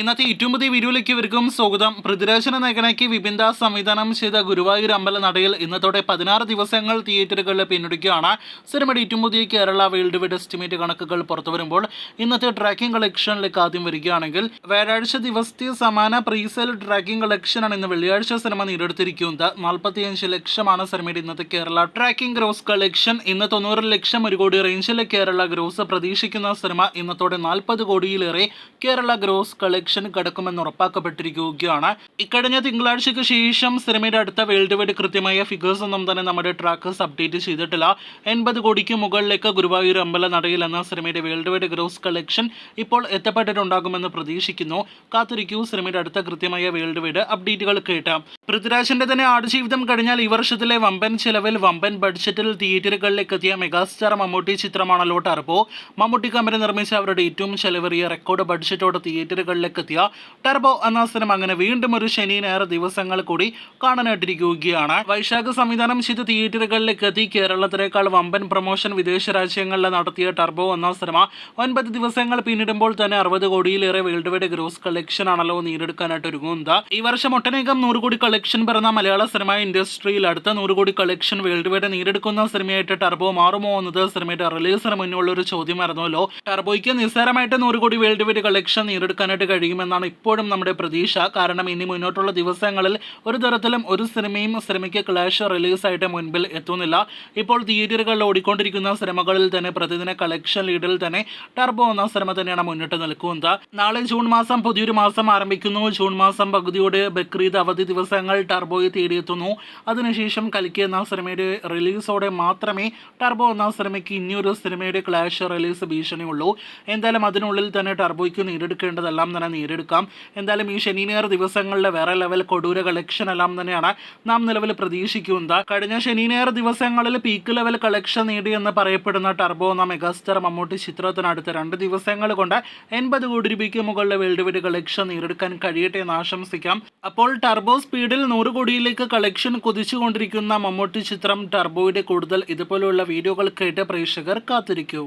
ഇന്നത്തെ ഏറ്റവും പുതിയ വീഡിയോയിലേക്ക് ഇവർക്കും സ്വാഗതം. പൃഥ്വിരാജിനെ നായകനാക്കി വിപിൻ ദാസ് സംവിധാനം ചെയ്ത ഗുരുവായൂർ അമ്പല നടയിൽ ഇന്നത്തോടെ 16 ദിവസങ്ങൾ തിയേറ്ററുകളിൽ പിന്നിടുകയാണ്. സിനിമയുടെ ഏറ്റവും പുതിയ കേരള വേൾഡ് വൈഡ് എസ്റ്റിമേറ്റ് കണക്കുകൾ പുറത്തു വരുമ്പോൾ ഇന്നത്തെ ട്രാക്കിംഗ് കളക്ഷനിലേക്ക് ആദ്യം വരികയാണെങ്കിൽ വ്യാഴാഴ്ച ദിവസത്തെ സമാന പ്രീസെയിൽ ട്രാക്കിംഗ് കളക്ഷനാണ് ഇന്ന് വെള്ളിയാഴ്ച സിനിമ നേടിയെടുത്തിരിക്കുന്നത്. 45 ലക്ഷമാണ് സിനിമയുടെ ഇന്നത്തെ കേരള ട്രാക്കിംഗ് ഗ്രോസ് കളക്ഷൻ. ഇന്ന് 90 ലക്ഷം 1 കോടി റേഞ്ചിലെ കേരള ഗ്രോസ് പ്രതീക്ഷിക്കുന്ന സിനിമ ഇന്നത്തോടെ 40 കോടിയിലേറെ കേരള ഗ്രോസ് കളക്ഷൻ കടക്കുമെന്ന് ഉറപ്പാക്കപ്പെട്ടിരിക്കുകയാണ്. ഇക്കഴിഞ്ഞ തിങ്കളാഴ്ചയ്ക്ക് ശേഷം സിനിമയുടെ അടുത്ത വേൾഡ് വൈഡ് കൃത്യമായ ഫിഗേഴ്സ് ഒന്നും തന്നെ നമ്മുടെ ട്രാക്കേഴ്സ് അപ്ഡേറ്റ് ചെയ്തിട്ടില്ല. 80 കോടിക്ക് മുകളിലേക്ക് ഗുരുവായൂർ അമ്പല നടയിൽ എന്ന സിനിമയുടെ വേൾഡ് വൈഡ് ഗ്രോസ് കളക്ഷൻ ഇപ്പോൾ എത്തപ്പെട്ടിട്ടുണ്ടാകുമെന്ന് പ്രതീക്ഷിക്കുന്നു. കാത്തിരിക്കൂ സിനിമയുടെ അടുത്ത കൃത്യമായ വേൾഡ് വൈഡ് അപ്ഡേറ്റുകൾ കേട്ടാം. പൃഥ്വിരാജിന്റെ തന്നെ ആടുജീവിതം കഴിഞ്ഞാൽ ഈ വർഷത്തിലെ വമ്പൻ ചെലവിൽ വമ്പൻ ബഡ്ജറ്റിൽ തിയേറ്ററുകളിലേക്ക് എത്തിയ മെഗാസ്റ്റാർ മമ്മൂട്ടി ചിത്രമാണല്ലോ ടർബോ. മമ്മൂട്ടി കമ്പനി നിർമ്മിച്ച അവരുടെ ഏറ്റവും ചെലവേറിയ റെക്കോർഡ് ബഡ്ജറ്റോടെ തിയേറ്ററുകളിലേക്ക് എത്തിയ ടർബോ എന്ന സിനിമ അങ്ങനെ വീണ്ടും ഒരു ശനി ഞായർ ദിവസങ്ങൾ കൂടി കാണാനായിട്ടിരിക്കുകയാണ്. വൈശാഖ് സംവിധാനം ചെയ്ത് തിയേറ്ററുകളിലേക്ക് എത്തി കേരളത്തിനേക്കാൾ വമ്പൻ പ്രൊമോഷൻ വിദേശ രാജ്യങ്ങളിൽ നടത്തിയ ടർബോ എന്ന സിനിമ 9 ദിവസങ്ങൾ പിന്നിടുമ്പോൾ തന്നെ 60 കോടിയിലേറെ വേൾഡ് വൈഡ് ഗ്രോസ് കളക്ഷൻ ആണല്ലോ നേടിയെടുക്കാനായിട്ട് ഒരുങ്ങുന്നത്. ഈ വർഷം ഒട്ടനേകം 100 കോടി കളക്ഷൻ പിറന്ന മലയാള സിനിമ ഇൻഡസ്ട്രിയിൽ അടുത്ത 100 കോടി കളക്ഷൻ വേൾഡ് വൈഡ് നേടിയെടുക്കുന്ന സിനിമയായിട്ട് ടർബോ മാറുമോ എന്നത് സിനിമയുടെ റിലീസിന് മുന്നുള്ള ഒരു ചോദ്യമായിരുന്നല്ലോ. ടർബോയ്ക്ക് നിസ്സാരമായിട്ട് 100 കോടി വേൾഡ് വൈഡ് കളക്ഷൻ നേടിയെടുക്കാനായിട്ട് കഴിയുമെന്നാണ് ഇപ്പോഴും നമ്മുടെ പ്രതീക്ഷ. കാരണം ഇനി മുന്നോട്ടുള്ള ദിവസങ്ങളിൽ ഒരു തരത്തിലും ഒരു സിനിമയ്ക്ക് ക്ലാഷ് റിലീസായിട്ട് മുൻപിൽ എത്തുന്നില്ല. ഇപ്പോൾ തിയേറ്ററുകളിൽ ഓടിക്കൊണ്ടിരിക്കുന്ന സിനിമകളിൽ തന്നെ പ്രതിദിന കളക്ഷൻ ലീഡിൽ തന്നെ ടർബോ എന്ന സിനിമ തന്നെയാണ് മുന്നിട്ട് നിൽക്കുന്നത്. നാളെ ജൂൺ മാസം പുതിയൊരു മാസം ആരംഭിക്കുന്നു. ജൂൺ മാസം പകുതിയോടെ ബക്രീദ് അവധി ദിവസങ്ങൾ ടർബോയെ തേടിയെത്തുന്നു. അതിനുശേഷം കൽക്കി എന്ന സിനിമയുടെ റിലീസോടെ മാത്രമേ ടർബോ എന്ന സിനിമയ്ക്ക് ഇനിയൊരു സിനിമയുടെ ക്ലാഷ് റിലീസ് ഭീഷണിയുള്ളൂ. എന്തായാലും അതിനുള്ളിൽ തന്നെ ടർബോയ്ക്ക് നേടിയെടുക്കേണ്ടതെല്ലാം തന്നെ നേടിയെടുക്കാം. എന്തായാലും ഈ ശനി ഞായർ ദിവസങ്ങളിലെ വേറെ ലെവൽ കൊടൂര കളക്ഷൻ എല്ലാം തന്നെയാണ് നാം നിലവിൽ പ്രതീക്ഷിക്കുന്നത്. കഴിഞ്ഞ ശനി ഞായർ ദിവസങ്ങളിൽ പീക്ക് ലെവൽ കളക്ഷൻ നേടിയെന്ന് പറയപ്പെടുന്ന ടർബോ എന്ന മെഗാസ്റ്റാർ മമ്മൂട്ടി ചിത്രത്തിന് അടുത്ത 2 ദിവസങ്ങൾ കൊണ്ട് 80 കോടി രൂപയ്ക്ക് മുകളിലെ വേൾഡ് വൈഡ് കളക്ഷൻ നേടിയെടുക്കാൻ കഴിയട്ടെ എന്ന് ആശംസിക്കാം. അപ്പോൾ ടർബോ സ്പീഡിൽ 100 കോടിയിലേക്ക് കളക്ഷൻ കുതിച്ചുകൊണ്ടിരിക്കുന്ന മമ്മൂട്ടി ചിത്രം ടർബോയുടെ കൂടുതൽ ഇതുപോലെയുള്ള വീഡിയോകൾ കേട്ട് പ്രേക്ഷകർ കാത്തിരിക്കൂ.